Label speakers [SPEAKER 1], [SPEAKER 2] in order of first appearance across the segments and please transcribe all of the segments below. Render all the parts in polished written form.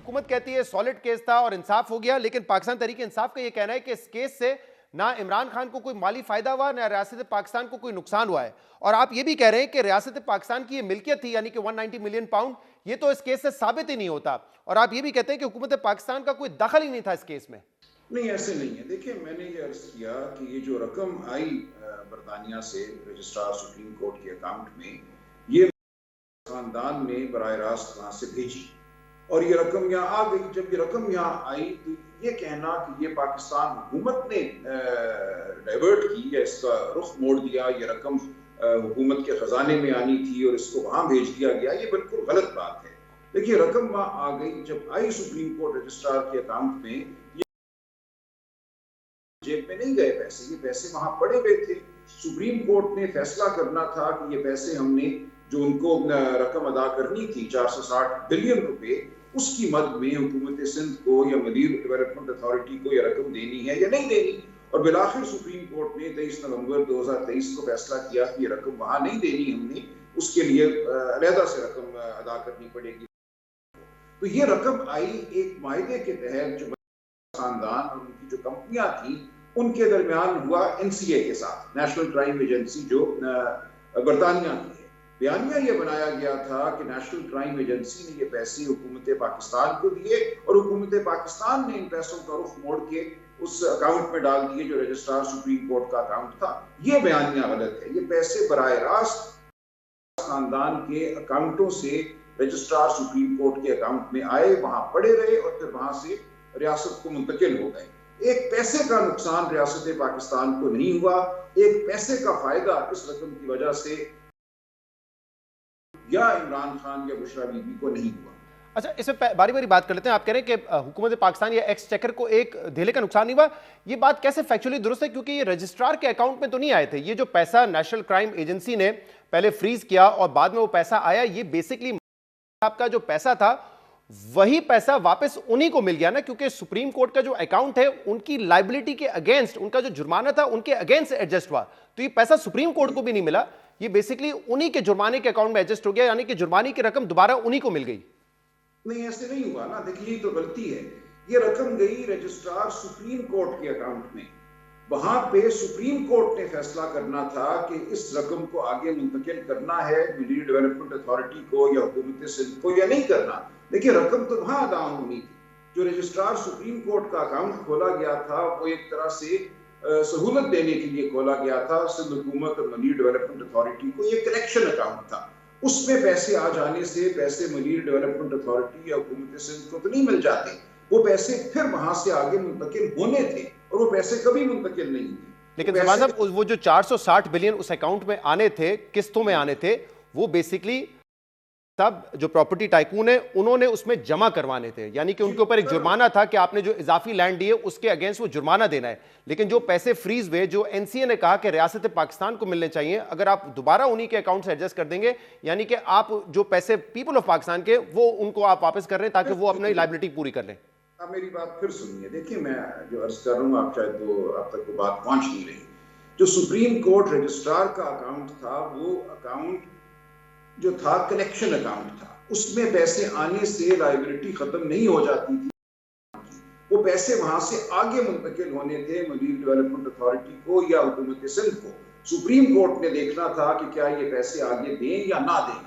[SPEAKER 1] हुकूमत कहती है सॉलिड केस था और इंसाफ हो गया, लेकिन पाकिस्तान तहरीक इंसाफ का यह कहना है कि इस केस से ना इमरान खान को कोई माली फायदा हुआ, ना रियासत पाकिस्तान को कोई नुकसान हुआ है। और आप ये भी कह रहे हैं कि रियासत पाकिस्तान की ये मिल्कियत थी, यानी कि 190 मिलियन पाउंड, ये तो इस केस से साबित ही नहीं होता। और आप ये भी कहते हैं कि हुकूमत पाकिस्तान का कोई दखल ही नहीं था इस केस में।
[SPEAKER 2] नहीं, ऐसे नहीं है। देखिए, मैंने ये अर्ज किया कि ये जो रकम आई बरतानिया से रजिस्ट्रार सुप्रीम कोर्ट के अकाउंट में, ये खानदान ने बराह रास्त वहां से भेजी और ये रकम यहाँ आ गई। जब ये रकम यहाँ आई तो ये कहना कि ये पाकिस्तान हुकूमत ने डाइवर्ट की या इसका रुख मोड़ दिया, ये रकम हुकूमत के खजाने में आनी थी और इसको वहां भेज दिया गया, ये बिल्कुल गलत बात है। देखिए, रकम वहां आ गई, जब आई सुप्रीम कोर्ट रजिस्ट्रार के अकाउंट में, जेब में नहीं गए पैसे, ये पैसे वहां पड़े हुए थे। सुप्रीम कोर्ट ने फैसला करना था कि ये पैसे हमने जो उनको रकम अदा करनी थी 460 बिलियन रुपए, उसकी मद में हुकूमत सिंध को या मदीर डेवलपमेंट अथॉरिटी को यह रकम देनी है या नहीं देनी। और बिलाखिर सुप्रीम कोर्ट ने 23 नवंबर 2023 को फैसला किया कि ये रकम वहां नहीं देनी, हमने उसके लिए अलहदा से रकम अदा करनी पड़ेगी। तो ये रकम आई एक मायदे के तहत, जो खानदान और उनकी जो कंपनियां थी उनके दरमियान हुआ एनसीए के साथ, नेशनल क्राइम एजेंसी जो बरतानिया की है। बयानिया ये बनाया गया था कि नेशनल क्राइम एजेंसी ने ये पैसे हुकूमत पाकिस्तान को दिए और हुकूमत पाकिस्तान ने इन पैसों का रुख मोड़ के उस अकाउंट में डाल दिए जो रजिस्ट्रार सुप्रीम कोर्ट का अकाउंट था। ये बयानिया गलत है। ये पैसे बराह रास्त खानदान के अकाउंटों से रजिस्ट्रार सुप्रीम कोर्ट के अकाउंट में आए, वहां पड़े रहे और फिर वहां से रियासत को मुंतकिल हो गए। एक पैसे का नुकसान रियासत पाकिस्तान को नहीं हुआ, एक पैसे का फायदा इस रकम की वजह से या इमरान खान या बुशरा बीबी को नहीं हुआ।
[SPEAKER 1] अच्छा, इसमें बारी बारी बात कर लेते हैं। आप कह रहे हैं कि हुकूमत पाकिस्तान या एक्सचेकर को एक धेले का नुकसान नहीं हुआ। ये बात कैसे फैक्चुअली दुरुस्त है? क्योंकि ये रजिस्ट्रार के अकाउंट में तो नहीं आए थे। ये जो पैसा नेशनल क्राइम एजेंसी ने पहले फ्रीज किया और बाद में वो पैसा आया, ये बेसिकली आपका जो पैसा था वही पैसा वापस उन्हीं को मिल गया ना, क्योंकि सुप्रीम कोर्ट का जो अकाउंट है उनकी लायबिलिटी के अगेंस्ट, उनका जो जुर्माना था उनके अगेंस्ट एडजस्ट हुआ। तो ये पैसा सुप्रीम कोर्ट को भी नहीं मिला, ये बेसिकली उन्हीं के जुर्माने के अकाउंट में एडजस्ट हो गया, यानी कि जुर्माने की रकम दोबारा उन्हीं को मिल गई।
[SPEAKER 2] नहीं, ऐसे नहीं हुआ ना। देखिए, ये तो गलती है। ये रकम गई रजिस्ट्रार सुप्रीम कोर्ट के अकाउंट में। वहां पे सुप्रीम कोर्ट ने फैसला करना था कि इस रकम को आगे मुंतकिल करना है मिलिट्री डेवलपमेंट अथॉरिटी को या हुकूमत सिंध को या नहीं करना। देखिए, रकम तो वहां अदा होनी थी। जो रजिस्ट्रार सुप्रीम कोर्ट का अकाउंट खोला गया था वो एक तरह से सहूलत देने के लिए खोला गया था सिंध हुकूमत और मिलिट्री डेवलपमेंट अथॉरिटी को। ये कलेक्शन अकाउंट था, उसमें पैसे आ जाने से पैसे मिलिट्री डेवलपमेंट अथॉरिटी या हुकूमत सिंध को तो नहीं मिल जाते। वो पैसे फिर वहां से आगे मुंतकिल होने थे और वो पैसे कभी मुंतकिल नहीं हुए।
[SPEAKER 1] लेकिन जमान साहब, वो जो 460 बिलियन उस अकाउंट में आने थे, किस्तों में आने थे, वो बेसिकली तब जो प्रॉपर्टी टाइकून है उन्होंने उसमें जमा करवाने थे, यानी कि उनके ऊपर एक जुर्माना था कि आपने जो इजाफी लैंड दिए उसके अगेंस्ट वो जुर्माना देना है। लेकिन जो पैसे फ्रीज हुए, जो एनसीए ने कहा कि रियासत पाकिस्तान को मिलने चाहिए, अगर आप दोबारा उन्हीं के अकाउंट से एडजस्ट कर देंगे, यानी कि आप जो पैसे पीपल ऑफ पाकिस्तान के वो उनको आप वापस कर रहे हैं ताकि वो अपनी लायबिलिटी पूरी कर लें।
[SPEAKER 2] आप मेरी बात फिर सुनिए। देखिए, मैं जो अर्ज कर रहा हूँ, आप शायद वो आप तक वो बात पहुंच नहीं रही। जो सुप्रीम कोर्ट रजिस्ट्रार का अकाउंट था, वो अकाउंट जो था कलेक्शन अकाउंट था। उसमें पैसे आने से लायबिलिटी खत्म नहीं हो जाती थी, वो पैसे वहां से आगे मुंतकिल होने थे मिलिट्री डेवलपमेंट अथॉरिटी को या हुकूमत सिंध को। सुप्रीम कोर्ट ने देखना था कि क्या ये पैसे आगे दें या ना दें।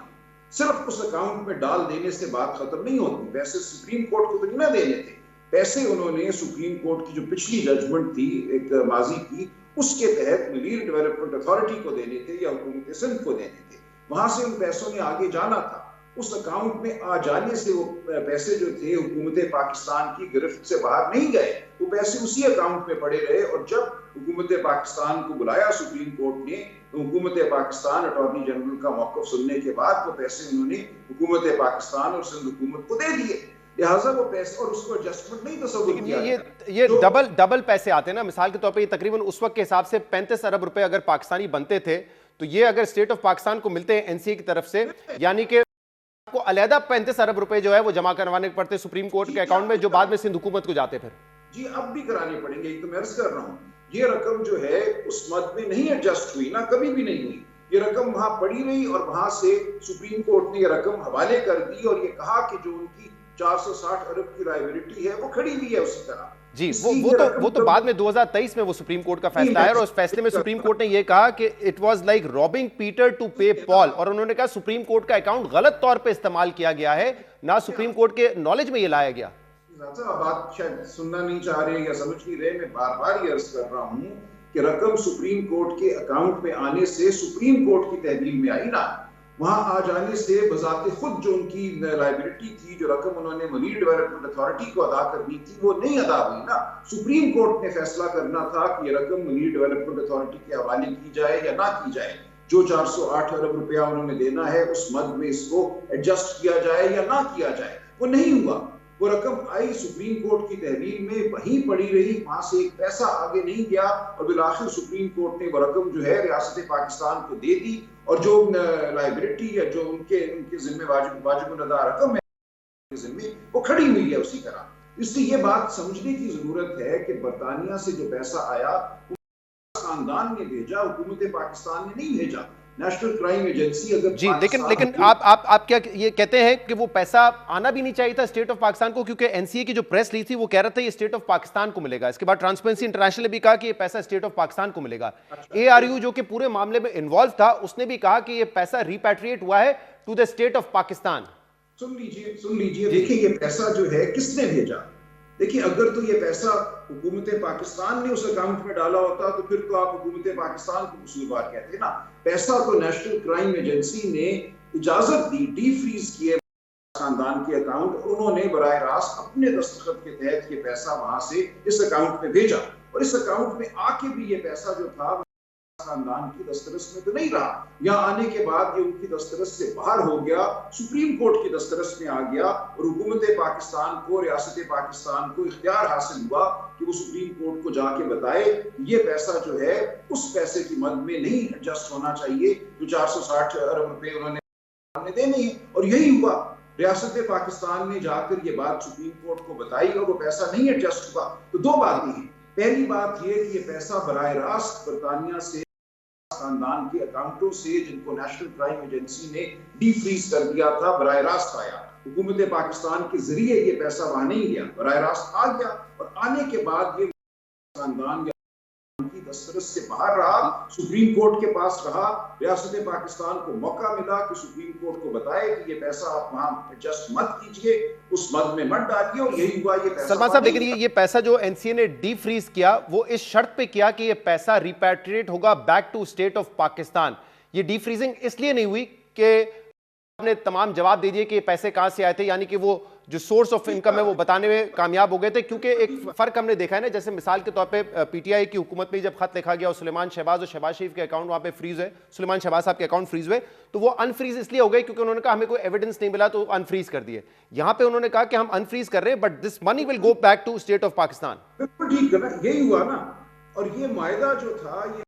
[SPEAKER 2] सिर्फ उस अकाउंट में डाल देने से बात खत्म नहीं होती। पैसे सुप्रीम कोर्ट को तो नहीं ना देने थे, पैसे उन्होंने सुप्रीम कोर्ट की जो पिछली जजमेंट थी एक माजी की, उसके तहत मिलिट्री डेवलपमेंट अथॉरिटी को देने थे या हुकूमत सिंध को देने थे। वहां से उन पैसों ने आगे जाना था। उस अकाउंट में आ जाने से वो पैसे जो थे हुकूमत पाकिस्तान की गिरफ्त से बाहर नहीं गए, वो पैसे उसी अकाउंट में पड़े रहे। और जब हुकूमत पाकिस्तान को बुलाया सुप्रीम कोर्ट ने, तो हुकूमत पाकिस्तान अटॉर्नी जनरल का मौक़िफ़ सुनने के बाद वो पैसे उन्होंने हुकूमत पाकिस्तान और सिंध हुकूमत को दे दिए। लिहाजा वो पैसे और उसको एडजस्टमेंट नहीं तस्वुर किया।
[SPEAKER 1] ये डबल पैसे आते हैं ना। मिसाल के तौर पे ये तकरीबन उस वक्त के हिसाब से 35 अरब रुपए अगर पाकिस्तानी बनते थे, तो ये अगर स्टेट ऑफ पाकिस्तान को मिलते हैं एनसीए की तरफ से, यानी कि आपको अलहदा 35 अरब रुपए जो है वो जमा करवाने पड़ते सुप्रीम कोर्ट के अकाउंट में, जो बाद में सिंध हुकूमत को जाते फिर।
[SPEAKER 2] जी, अब भी कराने पड़ेंगे। एक तो मैं अर्ज कर रहा हूँ, ये रकम जो है उस मद में नहीं एडजस्ट हुई ना, कभी भी नहीं हुई। ये रकम वहां पड़ी रही और वहां से सुप्रीम कोर्ट ने ये रकम हवाले कर दी और ये कहा कि जो उनकी 460 अरब की लायबिलिटी है वो खड़ी हुई है उसी तरह।
[SPEAKER 1] जी, वो तो बाद में 2023 में वो सुप्रीम कोर्ट का फैसला है और उस फैसले में सुप्रीम कोर्ट ने ये कहा कि it was like robbing Peter to pay Paul, और उन्होंने कहा सुप्रीम कोर्ट का अकाउंट गलत तौर पे इस्तेमाल किया गया है, ना सुप्रीम कोर्ट के नॉलेज में ये लाया गया।
[SPEAKER 2] बात शायद सुनना नहीं चाह रहे या समझ नहीं रहे, मैं बार बार ये अर्ज कर रहा हूं कि रकम सुप्रीम कोर्ट के अकाउंट में आने से सुप्रीम कोर्ट की तहवील में आई ना, वहां आ जाने से बजाते खुद जो उनकी लायबिलिटी थी, जो रकम उन्होंने मरीन डेवलपमेंट अथॉरिटी को अदा करनी थी, वो नहीं अदा हुई ना। सुप्रीम कोर्ट ने फैसला करना था कि ये रकम मरीन डेवलपमेंट अथॉरिटी के हवाले की जाए या ना की जाए। जो 408 अरब रुपया उन्होंने देना है उस मद में इसको एडजस्ट किया जाए या ना किया जाए, वो नहीं हुआ। वो रकम आई सुप्रीम कोर्ट की तहवील में, वहीं पड़ी रही, वहां से एक पैसा आगे नहीं गया और बिलाखिर सुप्रीम कोर्ट ने वो रकम जो है रियासत पाकिस्तान को दे दी, और जो लायबिलिटी या जो उनके जिम्मे वाजिब अदा रकम है जिम्मे वो खड़ी हुई है उसी तरह। इसलिए ये बात समझने की जरूरत है कि बरतानिया से जो पैसा आया खानदान ने भेजा, हुकूमत पाकिस्तान ने नहीं भेजा। नेशनल क्राइम एजेंसी अगर
[SPEAKER 1] जी, लेकिन आप क्या ये कहते हैं कि वो पैसा आना भी नहीं चाहिए था स्टेट ऑफ पाकिस्तान को, क्योंकि एनसीए की जो प्रेस ली थी वो कह रहा था ये स्टेट ऑफ पाकिस्तान को मिलेगा। इसके बाद ट्रांसपेरेंसी इंटरनेशनल ने भी कहा कि ये पैसा स्टेट ऑफ पाकिस्तान को मिलेगा। एआरयू जो कि पूरे मामले में इन्वॉल्व था उसने भी कहा कि ये पैसा रिपैट्रिएट हुआ है to the state of Pakistan.
[SPEAKER 2] सुन लीजिए, देखिए ये पैसा जो है किसने भेजा। देखिए अगर तो ये पैसा हुकूमत पाकिस्तान ने उस अकाउंट में डाला होता तो फिर तो आप हुकूमत पाकिस्तान को कसूरवार कहते ना। पैसा तो नेशनल क्राइम एजेंसी ने इजाजत दी, डी फ्रीज किए खानदान के अकाउंट, उन्होंने बराह रास्त अपने दस्तखत के तहत ये पैसा वहां से इस अकाउंट में भेजा, और इस अकाउंट में आके भी ये पैसा जो था खानदान की दस्तरस में तो नहीं रहा। यहाँ आने के बाद ये उनकी दस्तरस से बाहर हो गया, सुप्रीम कोर्ट की दस्तरस में आ गया, और हुकूमत पाकिस्तान को, रियासत पाकिस्तान को इख्तियार हासिल हुआ कि वो सुप्रीम कोर्ट को जाके बताए ये पैसा जो है उस पैसे की मद में नहीं एडजस्ट होना चाहिए जो 460 अरब रुपए उन्होंने देने हैं। और यही हुआ, रियासत पाकिस्तान ने जाकर ये बात सुप्रीम कोर्ट को बताई और वो पैसा नहीं एडजस्ट हुआ। तो दो बातें हैं, पहली बात ये कि ये पैसा बराह रास्त बरतानिया से खानदान के अकाउंटों से, जिनको नेशनल क्राइम एजेंसी ने डी फ्रीज कर दिया था, बराह रास्त आया। हुकूमत पाकिस्तान के जरिए ये पैसा वहां नहीं गया, बराह रास्त आ गया, और आने के बाद ये खानदान की दस्तरस से बाहर रहा, सुप्रीम कोर्ट के पास रहा। रियासत पाकिस्तान को मौका मिला कि सुप्रीम कोर्ट को बताए कि ये पैसा आप वहां एडजस्ट मत कीजिए, उस मद में मत डालिए, और यही हुआ। ये पैसा
[SPEAKER 1] सलमान साहब, लेकिन ये पैसा जो एनसीए ने डी फ्रीज किया वो इस शर्त पे किया कि ये पैसा रिपैट्रिएट होगा back to state of Pakistan. ये डी फ्रीजिंग इसलिए नहीं हुई कि आपने तमाम जवाब दे दिए कि ये पैसे कहां से आए थे, यानी कि वो जो सोर्स ऑफ इनकम है वो बताने में कामयाब हो गए थे। क्योंकि एक फर्क हमने देखा है ना, जैसे मिसाल के तौर पे पीटीआई की हुकूमत में जब खत लिखा गया और सुलेमान शहबाज और शहबाज शरीफ के अकाउंट वहां पे फ्रीज है, सुलेमान शहबाज साहब के अकाउंट फ्रीज हुए, तो वो अनफ्रीज इसलिए हो गए क्योंकि उन्होंने कहा हमें कोई एविडेंस नहीं मिला तो अनफ्रीज कर दिए। यहां पे उन्होंने कहा कि हम अनफ्रीज कर रहे हैं but this money will go back to state of Pakistan.
[SPEAKER 2] बिल्कुल ठीक है ना, यही हुआ ना। और ये मायदा जो था ये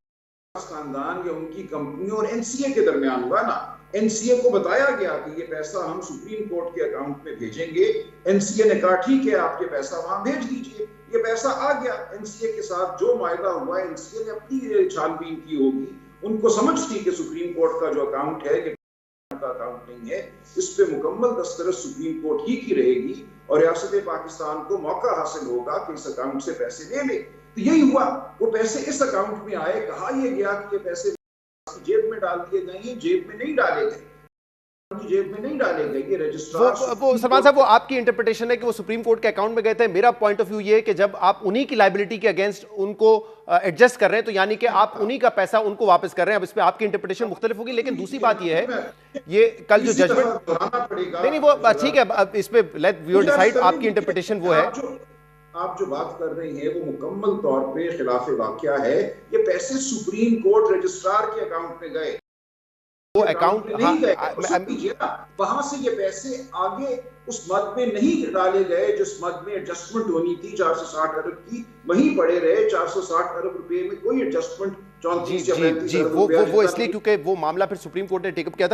[SPEAKER 2] खानदान या उनकी कंपनियों और एनसीए के दरमियान हुआ ना। एनसीए को बताया गया कि ये पैसा हम सुप्रीम कोर्ट के अकाउंट में भेजेंगे, एनसीए ने कहा ठीक है आप ये पैसा वहां भेज दीजिए। ये पैसा आ गया, एनसीए के साथ जो मायदा हुआ एनसीए ने अपनी छानबीन की होगी, उनको समझ थी कि सुप्रीम कोर्ट का जो अकाउंट है ये का अकाउंट नहीं है, इस पे मुकम्मल दस्तरस सुप्रीम कोर्ट ही की रहेगी, और रियासत पाकिस्तान को मौका हासिल होगा कि इस अकाउंट से पैसे ले ले। तो यही हुआ, वो पैसे इस अकाउंट में आए। कहा यह गया कि ये पैसे जेब में डाल दिए गए, ये जेब में नहीं डाले गए, जेब में नहीं डाले गए। ये रजिस्ट्रार
[SPEAKER 1] वो सलमान साहब, वो आपकी इंटरप्रिटेशन है कि वो सुप्रीम कोर्ट के अकाउंट में गए थे। मेरा पॉइंट ऑफ व्यू ये है कि जब आप उन्हीं की लायबिलिटी के अगेंस्ट उनको एडजस्ट कर रहे हैं तो यानी कि आप उन्हीं का पैसा उनको वापस कर रहे हैं। अब इस पे आपकी इंटरप्रिटेशन मुख्तलिफ होगी, लेकिन दूसरी बात ये है, ये कल जो जजमेंट नहीं वो ठीक है, अब इस पे लेट व्यूअर डिसाइड, आपकी इंटरप्रिटेशन वो है।
[SPEAKER 2] आप जो बात कर रहे हैं वो मुकम्मल तौर पे खिलाफ वाक़या है। ये पैसे सुप्रीम कोर्ट रजिस्ट्रार के अकाउंट में गए,
[SPEAKER 1] वो अकाउंट
[SPEAKER 2] नहीं गए। वहां से ये पैसे आगे उस मद में नहीं डाले गए जिस मद में एडजस्टमेंट होनी थी 460 अरब की, वहीं पड़े रहे। 460 अरब रुपए में कोई एडजस्टमेंट 34
[SPEAKER 1] जी, वो इसलिए क्योंकि वो मामला फिर सुप्रीम कोर्ट ने टेकअप किया था।